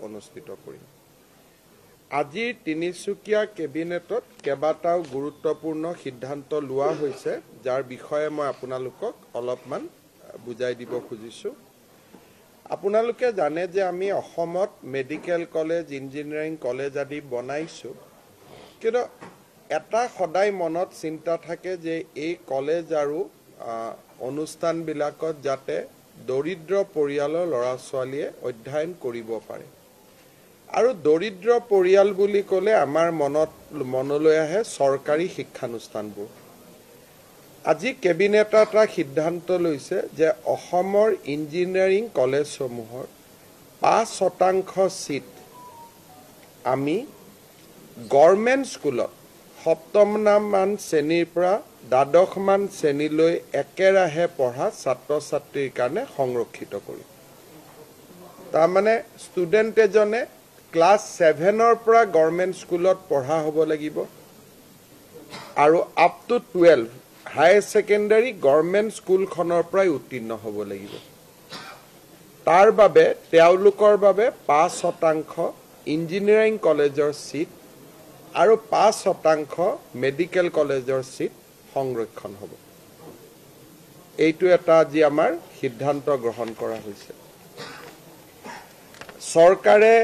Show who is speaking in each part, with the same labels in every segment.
Speaker 1: অনুষ্ঠিত কৰিম। আজি তিনিচুকীয়া কেবিনেটত কেইবাটাও গুৰুত্বপূৰ্ণ সিদ্ধান্ত লোৱা হৈছে, যাৰ বিষয়ে মই আপোনালোকক অলপমান বুজাই দিব খুজিছোঁ। আপোনালোকে জানে যে আমি অসমত মেডিকেল কলেজ, ইঞ্জিনিয়াৰিং কলেজ আদি বনাইছোঁ, কিন্তু এটা সদায় মনত চিন্তা থাকে যে এই কলেজ আৰু অনুষ্ঠানবিলাকত যাতে দৰিদ্ৰ পৰিয়ালৰ ল'ৰা ছোৱালীয়ে অধ্যয়ন কৰিব পাৰে। আৰু দৰিদ্ৰ পৰিয়াল বুলি ক'লে আমাৰ মনলৈ আহে চৰকাৰী শিক্ষানুষ্ঠানবোৰ। আজি কেবিনেটে এটা সিদ্ধান্ত লৈছে যে অসমৰ ইঞ্জিনিয়াৰিং কলেজসমূহৰ ৫% সিট আমি গভৰ্ণমেণ্ট স্কুলত সপ্তমমান শ্ৰেণীৰ পৰা দ্বাদশমান শ্ৰেণীলৈ একেৰাহে পঢ়া ছাত্ৰ ছাত্ৰীৰ কাৰণে সংৰক্ষিত কৰিম। তাৰমানে ষ্টুডেণ্ট এজনে ক্লাছ 7ৰ পৰা গভৰ্ণমেণ্ট স্কুলত পঢ়া হ'ব লাগিব আৰু up to 12 higher secondary government স্কুলখনৰ পৰাই উত্তীৰ্ণ হ'ব লাগিব। তাৰ বাবে তেওঁলোকৰ বাবে ৫% ইঞ্জিনিয়াৰিং কলেজৰ সিট আৰু ৫% মেডিকেল কলেজৰ সিট সংৰক্ষণ হ'ব। এইটো এটা আজি আমাৰ সিদ্ধান্ত গ্ৰহণ কৰা হৈছে। চৰকাৰে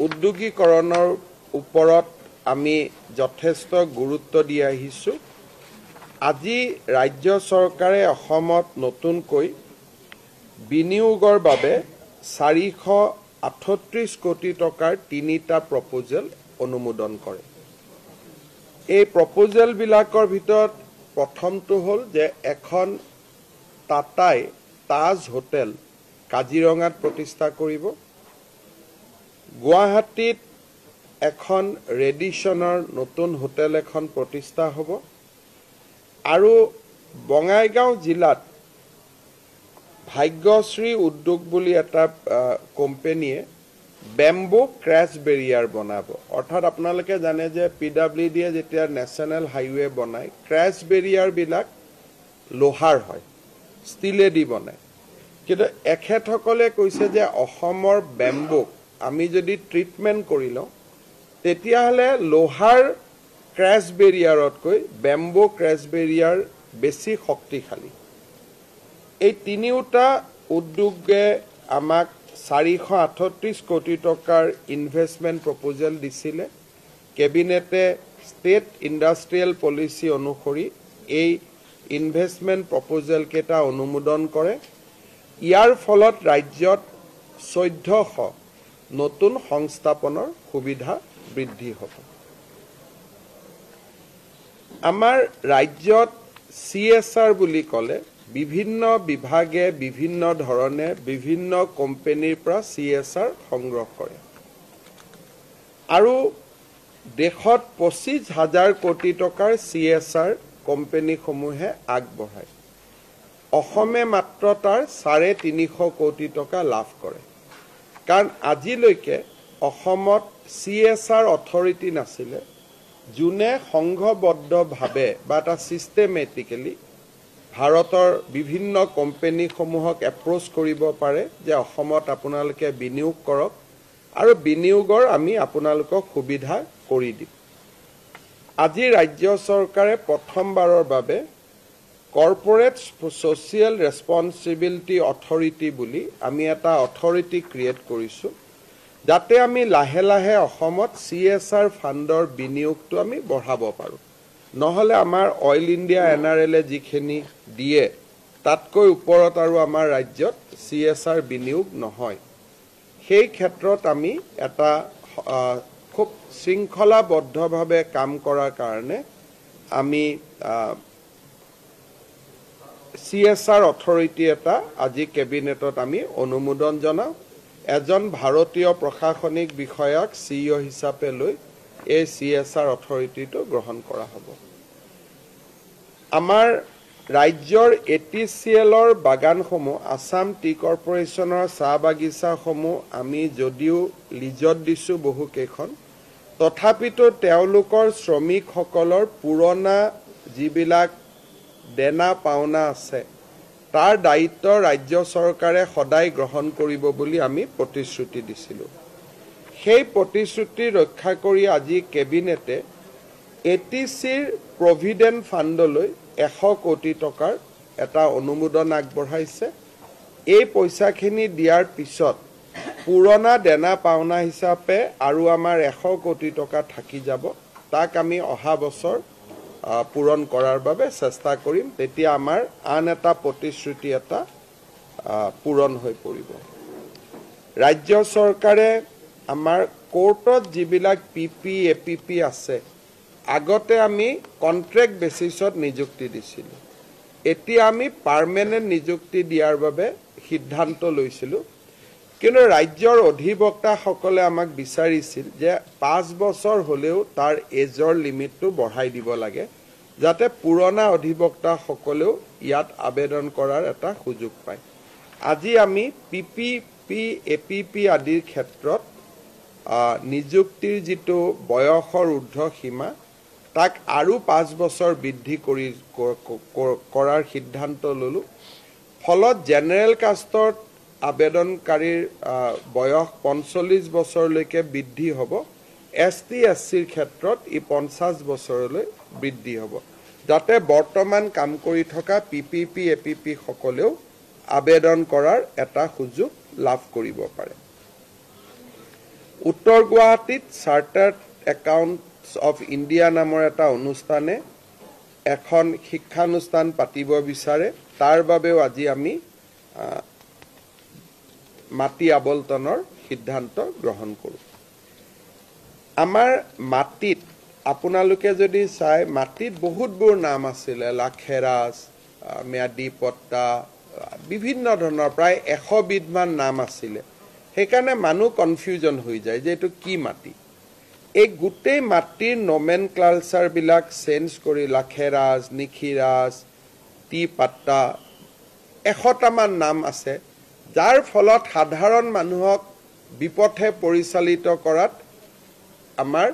Speaker 1: উদ্যোগীকৰণৰ ওপৰত আমি যথেষ্ট গুৰুত্ব দি আহিছোঁ। আজি ৰাজ্য চৰকাৰে অসমত নতুনকৈ বিনিয়োগৰ বাবে 438 কোটি টকাৰ 3টা প্ৰপ'জেল অনুমোদন কৰে। এই প্ৰপ'জেলবিলাকৰ ভিতৰত প্ৰথমটো হ'ল যে এখন টাটাই তাজ হোটেল কাজিৰঙাত প্ৰতিষ্ঠা কৰিব। গুৱাহাটীত এখন ৰেডিশ্যনৰ নতুন হোটেল এখন প্ৰতিষ্ঠা হ'ব আৰু বঙাইগাঁও জিলাত ভাগ্যশ্ৰী উদ্যোগ বুলি এটা কোম্পানীয়ে বেম্বো ক্ৰেছ বেৰিয়াৰ বনাব। অৰ্থাৎ আপোনালোকে জানে যে PWDয়ে যেতিয়া নেশ্যনেল হাইৱে বনায়, ক্ৰেছ বেৰিয়াৰবিলাক লোহাৰ হয়, ষ্টিলেদি বনায়। কিন্তু এখেতসকলে কৈছে যে অসমৰ বেম্বোক আমি যদি ট্ৰিটমেণ্ট কৰি লওঁ, তেতিয়াহ'লে লোহাৰ ক্ৰেছ বেৰিয়াৰতকৈ বেম্বো ক্ৰেছ বেৰিয়াৰ বেছি শক্তিশালী। এই তিনিওটা উদ্যোগে আমাক 438 কোটি টকাৰ ইনভেষ্টমেণ্ট প্ৰপ'জেল দিছিলে। কেবিনেটে ষ্টেট ইণ্ডাষ্ট্ৰিয়েল পলিচি অনুসৰি এই ইনভেষ্টমেণ্ট প্ৰপ'জেলকেইটা অনুমোদন কৰে। ইয়াৰ ফলত ৰাজ্যত 1400 নতুন সংস্থাপনৰ সুবিধা বৃদ্ধি হ'ব। আমাৰ ৰাজ্যত CSR বুলি ক'লে বিভিন্ন বিভাগে বিভিন্ন ধৰণে বিভিন্ন কোম্পানীৰ পৰা CSR সংগ্ৰহ কৰে আৰু দেশত 25,000 কোটি টকাৰ CSR কোম্পানীসমূহে আগবঢ়ায়। অসমে মাত্ৰ তাৰ 350 কোটি টকা লাভ কৰে। কাৰণ আজিলৈকে অসমত CSR অথৰিটি নাছিলে, যোনে সংঘবদ্ধভাৱে বা এটা ছিষ্টেমেটিকেলি ভাৰতৰ বিভিন্ন কোম্পানীসমূহক এপ্ৰ'চ কৰিব পাৰে যে অসমত আপোনালোকে বিনিয়োগ কৰক আৰু বিনিয়োগৰ আমি আপোনালোকক সুবিধা কৰি দিম। আজি ৰাজ্য চৰকাৰে প্ৰথমবাৰৰ বাবে কৰ্পৰেট ছ'চিয়েল ৰেছপন্সিবিলিটি অথৰিটি বুলি আমি এটা অথৰিটি ক্ৰিয়েট কৰিছোঁ, যাতে আমি লাহে লাহে অসমত CSR ফাণ্ডৰ বিনিয়োগটো আমি বঢ়াব পাৰোঁ। নহ'লে আমাৰ অইল ইণ্ডিয়া NRLে যিখিনি দিয়ে তাতকৈ ওপৰত আৰু আমাৰ ৰাজ্যত CSR বিনিয়োগ নহয়। সেই ক্ষেত্ৰত আমি এটা খুব শৃংখলাবদ্ধভাৱে কাম কৰাৰ কাৰণে আমি CSR অথৰিটি এটা আজি কেবিনেটত আমি অনুমোদন জনাওঁ। এজন ভাৰতীয় প্ৰশাসনিক বিষয়াক CEO হিচাপে লৈ এই CSR অথৰিটিটো গ্ৰহণ কৰা হ'ব। আমাৰ ৰাজ্যৰ ATCLৰ বাগানসমূহ, আছাম টি কৰ্পৰেশ্যনৰ চাহ বাগিচাসমূহ আমি যদিও লিজত দিছোঁ বহুকেইখন, তথাপিতো তেওঁলোকৰ শ্ৰমিকসকলৰ পুৰণা যিবিলাক দেনা পাওনা আছে তাৰ দায়িত্ব ৰাজ্য চৰকাৰে সদায় গ্ৰহণ কৰিব বুলি আমি প্ৰতিশ্ৰুতি দিছিলোঁ। সেই প্ৰতিশ্ৰুতি ৰক্ষা কৰি আজি কেবিনেটে এটিচিৰ প্ৰভিডেণ্ট ফাণ্ডলৈ 100 কোটি টকাৰ এটা অনুমোদন আগবঢ়াইছে। এই পইচাখিনি দিয়াৰ পিছত পুৰণা দেনা পাওনা হিচাপে আৰু আমাৰ 100 কোটি টকা থাকি যাব। তাক আমি অহা বছৰ পূৰণ কৰাৰ বাবে চেষ্টা কৰিম। তেতিয়া আমাৰ আন এটা প্ৰতিশ্ৰুতি এটা পূৰণ হৈ পৰিব। ৰাজ্য চৰকাৰে আমাৰ কোৰ্টত যিবিলাক পিপি এপিপি আছে, আগতে আমি কন্ট্ৰেক্ট বেচিছত নিযুক্তি দিছিলোঁ। এতিয়া আমি পাৰ্মানেণ্ট নিযুক্তি দিয়াৰ বাবে সিদ্ধান্ত লৈছিলোঁ। কিন্তু ৰাজ্যৰ অধিবক্তাসকলে আমাক বিচাৰিছিল যে 5 বছৰ হ'লেও তাৰ এজৰ লিমিটটো বঢ়াই দিব লাগে, যাতে পুৰণা অধিবক্তাসকলেও ইয়াত আবেদন কৰাৰ এটা সুযোগ পায়। আজি আমি পিপিপি এপিপি আদিৰ ক্ষেত্ৰত নিযুক্তিৰ যিটো বয়সৰ ঊৰ্ধ্ব সীমা তাক আৰু 5 বছৰ বৃদ্ধি কৰাৰ সিদ্ধান্ত ল'লোঁ। ফলত জেনেৰেল কাষ্টত আবেদনকাৰীৰ বয়স 45 বছৰলৈকে বৃদ্ধি হ'ব। ST SCৰ ক্ষেত্ৰত ই 50 বছৰলৈ বৃদ্ধি হ'ব, যাতে বৰ্তমান কাম কৰি থকা পিপিপি এপিপি সকলেও আবেদন কৰাৰ এটা সুযোগ লাভ কৰিব পাৰে। উত্তৰ গুৱাহাটীত চাৰ্টাৰ্ড একাউণ্টছ অফ ইণ্ডিয়া নামৰ এটা অনুষ্ঠানে এখন শিক্ষানুষ্ঠান পাতিব বিচাৰে। তাৰ বাবেও আজি আমি মাটি আবণ্টনৰ সিদ্ধান্ত গ্ৰহণ কৰোঁ। আমাৰ মাটিত আপোনালোকে যদি চাই, মাটিত বহুতবোৰ নাম আছিলে, লাখেৰাজ, ম্যাদী পট্টা, বিভিন্ন ধৰণৰ প্ৰায় 100 বিধমান নাম আছিলে। সেইকাৰণে মানুহ কনফিউজন হৈ যায় যে এইটো কি মাটি। এই গোটেই মাটিৰ নমেনক্লাচাৰবিলাক চেঞ্জ কৰি লাখেৰাজ, নিখিৰাজ, টি পাট্টা 100টামান নাম আছে, যাৰ ফলত সাধাৰণ মানুহক বিপথে পৰিচালিত কৰাত আমাৰ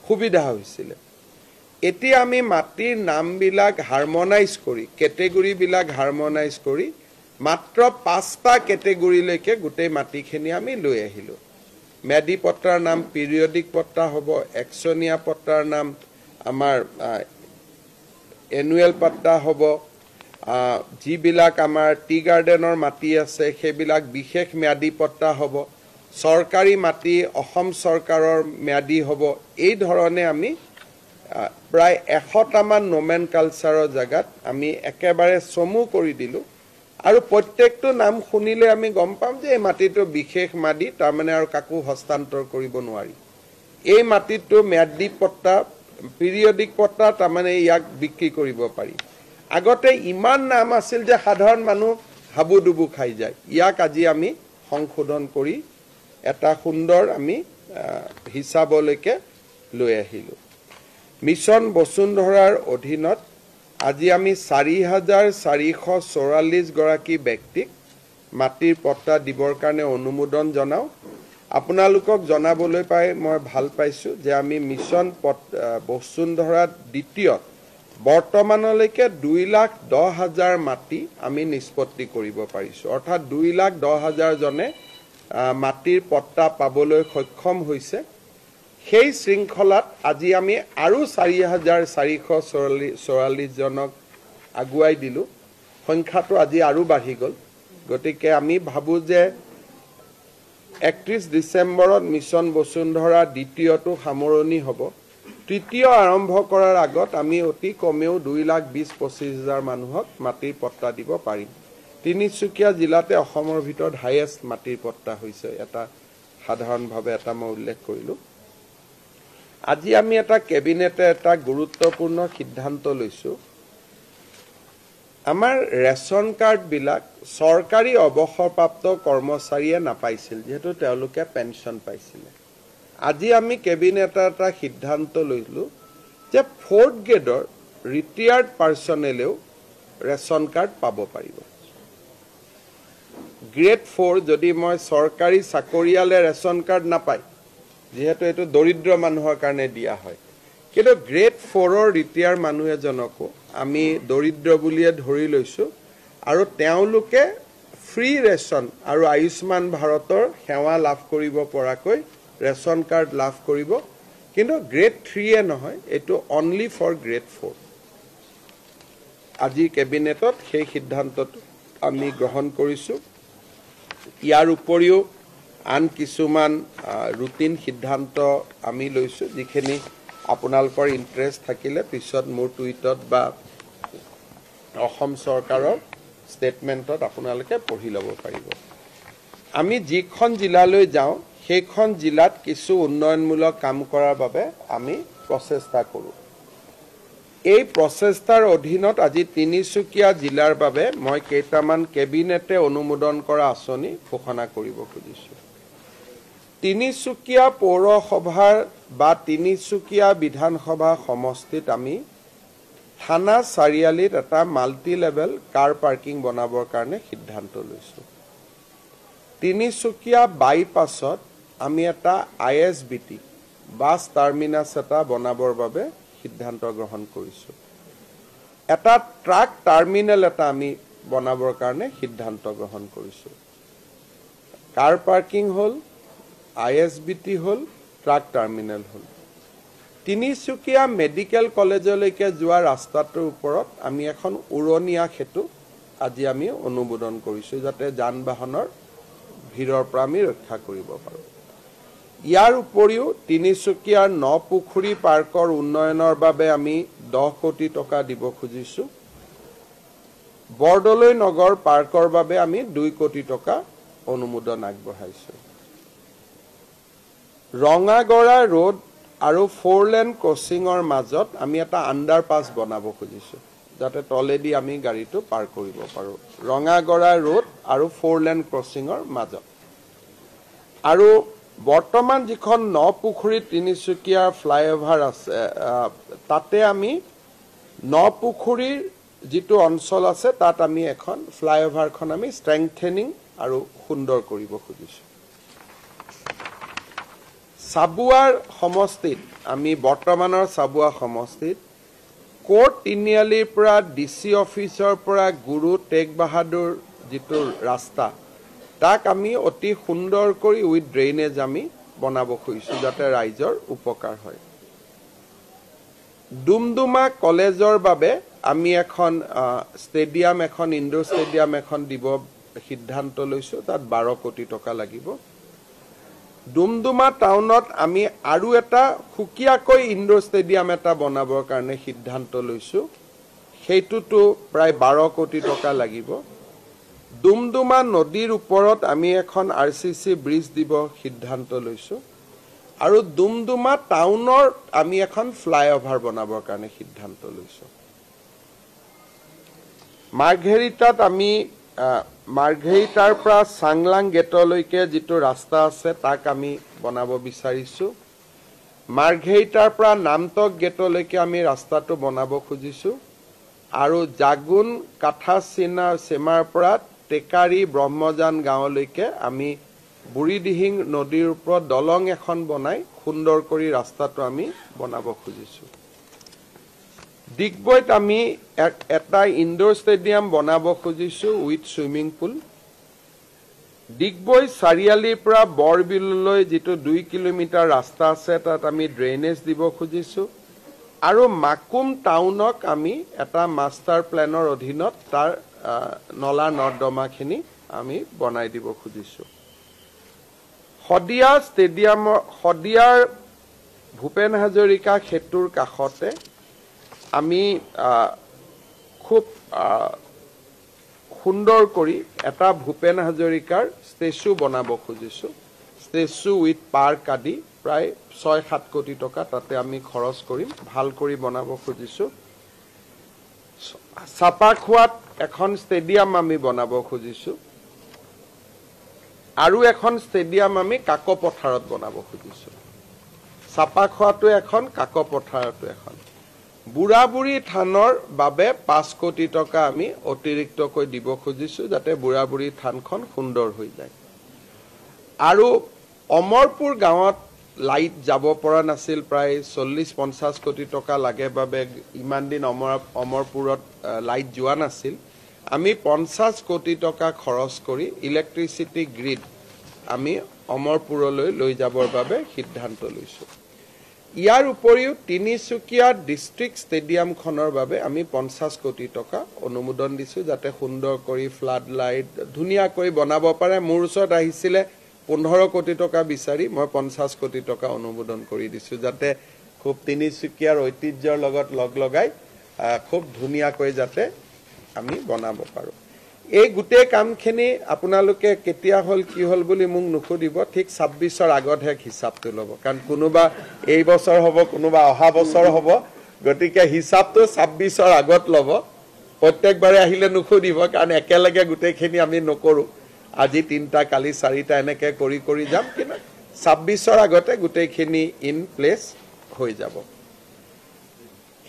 Speaker 1: সুবিধা হৈছিলে। এতিয়া আমি মাটিৰ নামবিলাক হাৰমনাইজ কৰি, কেটেগৰীবিলাক হাৰমনাইজ কৰি মাত্ৰ 5টা কেটেগৰীলৈকে গোটেই মাটিখিনি আমি লৈ আহিলোঁ। ম্যাদী পট্টাৰ নাম পিৰিয়ডিক পট্টা হ'ব, একচনীয়া পট্টাৰ নাম আমাৰ এনুৱেল পট্টা হ'ব, যিবিলাক আমাৰ টি গাৰ্ডেনৰ মাটি আছে সেইবিলাক বিশেষ ম্যাদী পট্টা হ'ব, চৰকাৰী মাটি অসম চৰকাৰৰ ম্যাদী হ'ব। এই ধৰণে আমি প্ৰায় 100টামান নমেনকালচাৰৰ জেগাত আমি একেবাৰে চমু কৰি দিলোঁ। আৰু প্ৰত্যেকটো নাম শুনিলে আমি গম পাম যে এই মাটিটো বিশেষ মাটি, তাৰমানে আৰু কাকো হস্তান্তৰ কৰিব নোৱাৰি। এই মাটিটো ম্যাদী পট্টা, পিৰিয়ডিক পট্টা, তাৰমানে ইয়াক বিক্ৰী কৰিব পাৰি। আগতে ইমান নাম আছিল যে সাধাৰণ মানুহ হাবুডুবু খাই যায়। ইয়াক আজি আমি সংশোধন কৰি এটা সুন্দৰ আমি হিচাপলৈকে লৈ আহিলোঁ। মিছন বসুন্ধৰাৰ অধীনত আজি আমি 4,444 গৰাকী ব্যক্তিক মাটিৰ পট্টা দিবৰ কাৰণে অনুমোদন জনাওঁ। আপোনালোকক জনাবলৈ পাই মই ভাল পাইছোঁ যে আমি মিছন বসুন্ধৰাত দ্বিতীয়ত বৰ্তমানলৈকে 2,10,000 মাটি আমি নিষ্পত্তি কৰিব পাৰিছোঁ। অৰ্থাৎ 2,10,000 জনে মাটিৰ পট্টা পাবলৈ সক্ষম হৈছে। সেই শৃংখলাত আজি আমি আৰু 4,444 জনক আগুৱাই দিলোঁ। সংখ্যাটো আজি আৰু বাঢ়ি গ'ল। গতিকে আমি ভাবোঁ যে 31 ডিচেম্বৰত মিছন বসুন্ধৰা দ্বিতীয়টো সামৰণি হ'ব। তৃতীয় আৰম্ভ কৰাৰ আগত আমি অতি কমেও 2,20,25,000 মানুহক মাটিৰ পট্টা দিব পাৰিম। তিনিচুকীয়া জিলাতে অসমৰ ভিতৰত হাইয়েষ্ট মাটিৰ পট্টা হৈছে, এটা সাধাৰণভাৱে এটা মই উল্লেখ কৰিলোঁ। আজি আমি এটা কেবিনেটে এটা গুৰুত্বপূৰ্ণ সিদ্ধান্ত লৈছোঁ। আমাৰ ৰেচন কাৰ্ডবিলাক চৰকাৰী অৱসৰপ্ৰাপ্ত কৰ্মচাৰীয়ে নাপাইছিল, যিহেতু তেওঁলোকে পেঞ্চন পাইছিলে। আজি আমি কেবিনেটে এটা সিদ্ধান্ত লৈছিলোঁ যে 4th গ্ৰেডৰ ৰিটায়াৰ্ড পাৰ্চনেলেও ৰেচন কাৰ্ড পাব পাৰিব। গ্ৰেড 4 যদি মই চৰকাৰী চাকৰিয়ালে ৰেচন কাৰ্ড নাপায়, যিহেতু এইটো দৰিদ্ৰ মানুহৰ কাৰণে দিয়া হয়, কিন্তু গ্ৰেড 4ৰ ৰিটায়াৰ মানুহ এজনকো আমি দৰিদ্ৰ বুলিয়ে ধৰি লৈছোঁ, আৰু তেওঁলোকে ফ্ৰী ৰেচন আৰু আয়ুষ্মান ভাৰতৰ সেৱা লাভ কৰিব পৰাকৈ ৰেচন কাৰ্ড লাভ কৰিব কিন্তু গ্ৰেড 3 নহয় এটো অনলি ফৰ গ্ৰেড 4 আজি কেবিনেটত সেই সিদ্ধান্তটো আমি গ্ৰহণ কৰিছো ইয়াৰ উপৰিও আন কিছুমান ৰুটিন সিদ্ধান্ত আমি লৈছো যিখিনি আপোনালোকৰ ইন্টাৰেষ্ট থাকিলে পিছত মোৰ টুইটত বা অসম চৰকাৰৰ ষ্টেটমেন্টত আপোনালোকে পঢ়ি ল'ব পাৰিব আমি যিখন জিলালৈ যাওঁ সেইখন জিলাত কিছু উন্নয়নমূলক কাম কৰাৰ বাবে আমি প্ৰচেষ্টা কৰো এই প্ৰচেষ্টাৰ অধীনত আজি তিনিচুকীয়া জিলাৰ বাবে মই কেইটামান কেবিনেটে অনুমোদন কৰা আঁচনি ঘোষণা কৰিব খুজিছো তিনিচুকীয়া পৌৰসভাৰ বা তিনিচুকীয়া বিধানসভা সমষ্টিত আমি থানা চাৰিআলিত এটা মাল্টি লেভেল কাৰ পাৰ্কিং বনাবৰ কাৰণে সিদ্ধান্ত লৈছো তিনিচুকীয়া বাইপাছত আমি এটা আইএসবিটি বাছ টাৰ্মিনাস এটা বনাবৰ বাবে সিদ্ধান্ত গ্ৰহণ কৰিছো এটা ট্ৰাক টাৰ্মিনেল এটা আমি বনাবৰ কাৰণে সিদ্ধান্ত গ্ৰহণ কৰিছো কাৰ পাৰ্কিং হল আইএসবিটি হল ট্ৰাক টাৰ্মিনেল হল তিনিচুকীয়া মেডিকেল কলেজলৈকে যোৱা ৰাস্তাটোৰ ওপৰত আমি এখন উৰণীয়া সেতু আজি আমি অনুমোদন কৰিছো যাতে যান বাহনৰ ভিৰৰ পৰা আমি ৰক্ষা কৰিব পাৰো ইয়াৰ উপৰিও তিনিচুকীয়াৰ নপুখুৰী পাৰ্কৰ উন্নয়নৰ বাবে আমি 10 কোটি টকা দিব খুজিছো বৰদলৈ নগৰ পাৰ্কৰ বাবে আমি 2 কোটি টকা অনুমোদন আগবঢ়াইছো ৰঙাগড়া ৰোড আৰু 4 লেন ক্ৰছিংৰ মাজত আমি এটা আন্ডাৰপাস বনাব খুজিছো যাতে তলেদি আমি গাড়ীটো পাৰ কৰিব পাৰো ৰঙাগড়া ৰোড আৰু 4 লেন ক্ৰছিংৰ মাজত আৰু বৰ্তমান যিখন নপুখুৰী তিনিচুকীয়া ফ্লাইঅভাৰ আছে তাতে আমি নপুখুৰীৰ যিটো অঞ্চল আছে তাত আমি এখন ফ্লাইঅভাৰখন আমি ষ্ট্ৰেংথেনিং আৰু সুন্দৰ কৰিব খুজিছো সাবুৱাৰ সমষ্টিত আমি বৰ্তমানৰ সাবুৱা সমষ্টিত কোৰ্ট তিনিআলিৰ পৰা ডিসি অফিচৰ পৰা গুৰু টেগ বাহাদুৰ যিটো ৰাস্তা তাক আমি অতি সুন্দৰ কৰি উইথ ড্ৰেইনেজ আমি বনাব খুজিছো যাতে ৰাইজৰ উপকাৰ হয় ডুমডুমা কলেজৰ বাবে আমি এখন ষ্টেডিয়াম এখন ইনডোৰ ষ্টেডিয়াম এখন দিব সিদ্ধান্ত লৈছো তাত 12 কোটি টকা লাগিব ডুমডুমা টাউনত আমি আৰু এটা খুকিয়াকৈ ইনডোৰ ষ্টেডিয়াম এটা বনাবৰ কাৰণে সিদ্ধান্ত লৈছো সেইটোটো প্ৰায় 12 কোটি টকা লাগিব ডুমডুমা নদীৰ ওপৰত আমি এখন আৰসিসি ব্ৰিজ দিব সিদ্ধান্ত লৈছো আৰু ডুমডুমা টাউনৰ আমি এখন ফ্লাইঅভাৰ বনাবৰ কাৰণে সিদ্ধান্ত লৈছো মাৰ্ঘেৰিটাত আমি মাৰ্ঘেৰিটাৰ পৰা চাংলাং গেটলৈকে যিটো ৰাস্তা আছে তাক আমি বনাব বিচাৰিছো মাৰ্ঘেৰিটাৰ পৰা নামটক গেটলৈকে আমি ৰাস্তাটো বনাব খুজিছো আৰু জাগুন কাঠাচিনা সেমাৰ পৰা টেকাৰী ব্ৰহ্মজান গাঁৱলৈকে আমি বুঢ়ীদিহিং নদীৰ ওপৰত দলং এখন বনাই সুন্দৰ কৰি ৰাস্তাটো আমি বনাব খুজিছো ডিগবৈত আমি এটা ইনডোৰ ষ্টেডিয়াম বনাব খুজিছো উইথ সুইমিং পুল ডিগবৈ চাৰিআলিৰ পৰা বৰবিললৈ যিটো 2 কিলোমিটাৰ ৰাস্তা আছে তাত আমি ড্ৰেইনেজ দিব খুজিছো আৰু মাকুম টাউনক আমি এটা মাষ্টাৰ প্লেনৰ অধীনত তাৰ নলা নৰ্দমাখিনি আমি বনাই দিব খুজিছো হদিয়া ষ্টেডিয়াম হদিয়াৰ ভূপেন হাজৰিকা সেতুৰ কাষতে আমি খুব সুন্দৰ কৰি এটা ভূপেন হাজৰিকাৰ ষ্টেচু বনাব খুজিছো ষ্টেচু উইথ পাৰ্ক আদি প্ৰায় 6-7 কোটি টকা তাতে আমি খৰচ কৰিম ভাল কৰি বনাব খুজিছো চাপাখোৱাত এখন ষ্টেডিয়াম আমি বনাব খুজিছো আৰু এখন ষ্টেডিয়াম আমি কাকপথাৰত বনাব খুজিছো চাপাখোৱাটো এখন কাকপথাৰটো এখন বুঢ়াবুঢ়ী থানৰ বাবে 5 কোটি টকা আমি অতিৰিক্তকৈ দিব খুজিছো যাতে বুঢ়াবুঢ়ী থানখন সুন্দৰ হৈ যায় আৰু অমৰপুৰ গাঁৱত লাইট যাব পৰা নাছিল প্ৰায় 40-50 কোটি টকা লাগে বাবে ইমান দিন অমৰপুৰত লাইট যোৱা নাছিল আমি 50 কোটি টকা খৰচ কৰি ইলেক্ট্ৰিচিটি গ্ৰিড আমি অমৰপুৰলৈ লৈ যাবৰ বাবে সিদ্ধান্ত লৈছোঁ। ইয়াৰ উপৰিও তিনিচুকীয়া ডিষ্ট্ৰিক্ট ষ্টেডিয়ামখনৰ বাবে আমি 50 কোটি টকা অনুমোদন দিছোঁ, যাতে সুন্দৰ কৰি ফ্লাড লাইট ধুনীয়াকৈ বনাব পাৰে। মোৰ ওচৰত আহিছিলে 15 কোটি টকা বিচাৰি, মই 50 কোটি টকা অনুমোদন কৰি দিছোঁ, যাতে খুব তিনিচুকীয়াৰ ঐতিহ্যৰ লগত লগ লগাই খুব ধুনীয়াকৈ যাতে আমি বনাব পাৰোঁ। এই গোটেই কামখিনি আপোনালোকে কেতিয়া হ'ল কি হ'ল বুলি মোক নুসুধিব, ঠিক 26ৰ আগতহে হিচাপটো ল'ব, কাৰণ কোনোবা এই বছৰ হ'ব, কোনোবা অহা বছৰ হ'ব, গতিকে হিচাপটো 26ৰ আগত ল'ব। প্ৰত্যেকবাৰে আহিলে নুসুধিব, কাৰণ একেলগে গোটেইখিনি আমি নকৰোঁ। আজি 3টা, কালি 4টা এনেকৈ কৰি কৰি যাম, কিন্তু 26ৰ আগতে গোটেইখিনি ইন প্লেচ হৈ যাব।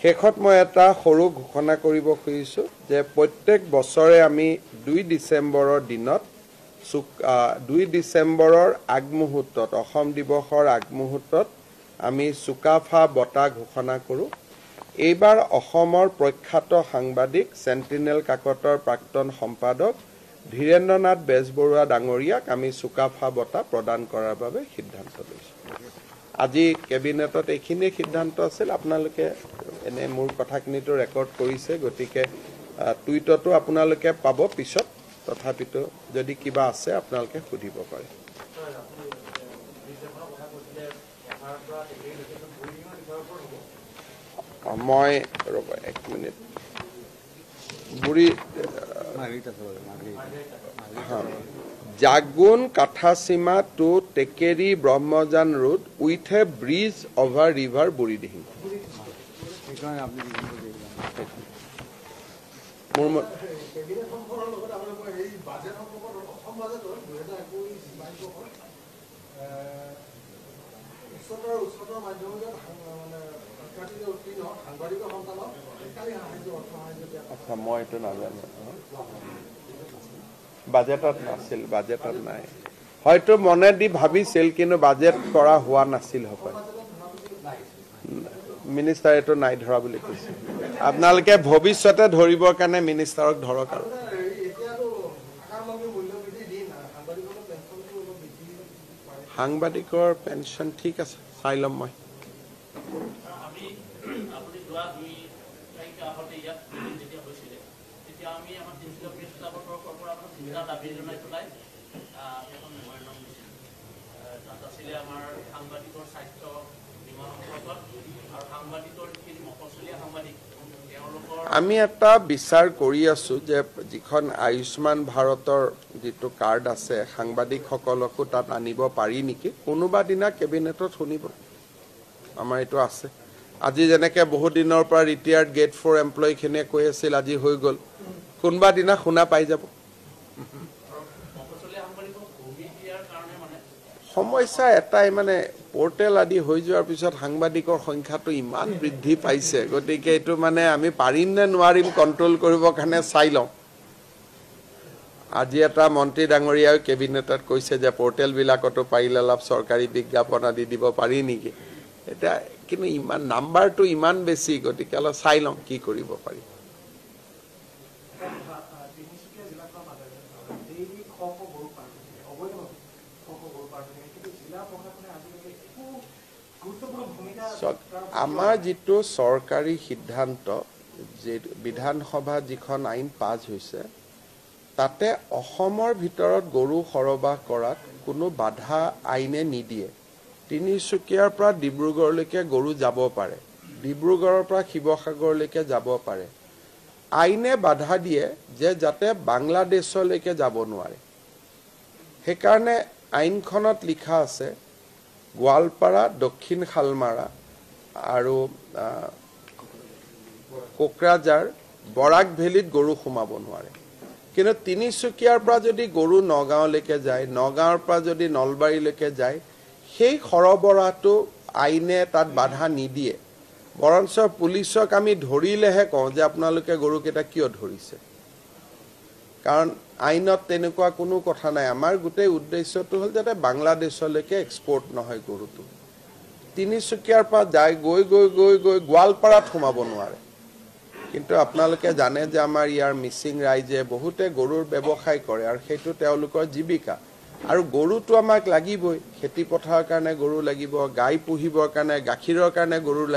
Speaker 1: শেষত মই এটা সৰু ঘোষণা কৰিব খুজিছোঁ যে প্ৰত্যেক বছৰে আমি 2 ডিচেম্বৰৰ দিনত 2 ডিচেম্বৰৰ আগমুহূৰ্তত, অসম দিৱসৰ আগমুহূৰ্তত আমি চুকাফা বঁটা ঘোষণা কৰোঁ। এইবাৰ অসমৰ প্ৰখ্যাত সাংবাদিক চেণ্টিনেল কাকতৰ প্ৰাক্তন সম্পাদক ধীৰেন্দ্ৰ নাথ বেজবৰুৱা ডাঙৰীয়াক আমি চুকাফা বঁটা প্ৰদান কৰাৰ বাবে সিদ্ধান্ত লৈছোঁ। আজি কেবিনেটত এইখিনি সিদ্ধান্ত আছিল। আপোনালোকে এনে মোৰ কথাখিনিতো ৰেকৰ্ড কৰিছে, গতিকে টুইটতো আপোনালোকে পাব পিছত। তথাপিতো যদি কিবা আছে আপোনালোকে সুধিব পাৰে। মই ৰ'ব 1 minute. Burhi Jagun Kathasima to Tekeri Brahmajan road with a bridge over river Burhidihing. আচ্ছা, মই এইটো নাজানো। বাজেটত নাছিল, বাজেটত নাই, হয়তো মনে দি ভাবিছিল, কিন্তু বাজেট কৰা হোৱা নাছিল হ'ব। মিনিষ্টাৰ এইটো নাই ধৰা বুলি কৈছে। আপোনালোকে ভৱিষ্যতে ধৰিবৰ কাৰণে মিনিষ্টাৰক ধৰক। আৰু সাংবাদিকৰ পেঞ্চন ঠিক আছে, চাই ল'ম মই। আমি এটা বিচাৰ কৰি আছো যে যিখন আয়ুষ্মান ভাৰতৰ যিটো কাৰ্ড আছে, সাংবাদিকসকলকো তাত আনিব পাৰি নেকি। কোনোবা দিনা কেবিনেটত শুনিব, আমাৰ এইটো আছে। আজি যেনেকৈ বহু দিনৰ পৰা ৰিটায়াৰ্ড গেট 4 এমপ্লয়ীখিনিয়ে কৈ আছিল, আজি হৈ গ'ল, কোনোবা দিনা শুনা পাই যাব। সমস্যা এটাই, মানে পোৰ্টেল আদি হৈ যোৱাৰ পিছত সাংবাদিকৰ সংখ্যাটো ইমান বৃদ্ধি পাইছে, গতিকে এইটো মানে আমি পাৰিম নে নোৱাৰিম কণ্ট্ৰল কৰিবৰ কাৰণে চাই লওঁ। আজি এটা মন্ত্ৰী ডাঙৰীয়াই কেবিনেটত কৈছে যে পোৰ্টেলবিলাকতো পাৰিলে অলপ চৰকাৰী বিজ্ঞাপন আদি দিব পাৰি নেকি। এতিয়া কিন্তু ইমান নাম্বাৰটো ইমান বেছি, গতিকে অলপ চাই লওঁ কি কৰিব পাৰি। আমাৰ যিটো চৰকাৰী সিদ্ধান্ত, যে বিধানসভা যিখন আইন পাছ হৈছে, তাতে অসমৰ ভিতৰত গৰু সৰবাহ কৰাত কোনো বাধা আইনে নিদিয়ে। তিনিচুকীয়াৰ পৰা ডিব্ৰুগড়লৈকে গৰু যাব পাৰে, ডিব্ৰুগড়ৰ পৰা শিৱসাগৰলৈকে যাব পাৰে। আইনে বাধা দিয়ে যে যাতে বাংলাদেশলৈকে যাব নোৱাৰে। সেইকাৰণে আইনখনত লিখা আছে গোৱালপাৰা, দক্ষিণ শালমাৰা আৰু কোকৰাঝাৰ, বৰাক ভেলীত গৰু সোমাব নোৱাৰে। কিন্তু তিনিচুকীয়াৰ পৰা যদি গৰু নগাঁৱলৈকে যায়, নগাঁৱৰ পৰা যদি নলবাৰীলৈকে যায়, সেই সৰবৰাহটো আইনে তাত বাধা নিদিয়ে। বৰঞ্চ পুলিচক আমি ধৰিলেহে কওঁ যে আপোনালোকে গৰুকেইটা কিয় ধৰিছে, কাৰণ আইনত তেনেকুৱা কোনো কথা নাই। আমাৰ গোটেই উদ্দেশ্যটো হ'ল যাতে বাংলাদেশলৈকে এক্সপৰ্ট নহয় গৰুটো। তিনিচুকীয়াৰ পৰা যায় গৈ গৈ গৈ গৈ গোৱালপাৰাত সোমাব নোৱাৰে। কিন্তু আপোনালোকে জানে যে আমাৰ ইয়াৰ মিচিং ৰাইজে বহুতে গৰুৰ ব্যৱসায় কৰে, আৰু সেইটো তেওঁলোকৰ জীৱিকা। আৰু গৰুটো আমাক লাগিবই, খেতি পথাৰৰ কাৰণে গৰু লাগিব, গাই পুহিবৰ কাৰণে, গাখীৰৰ কাৰণে গৰু লাগিব।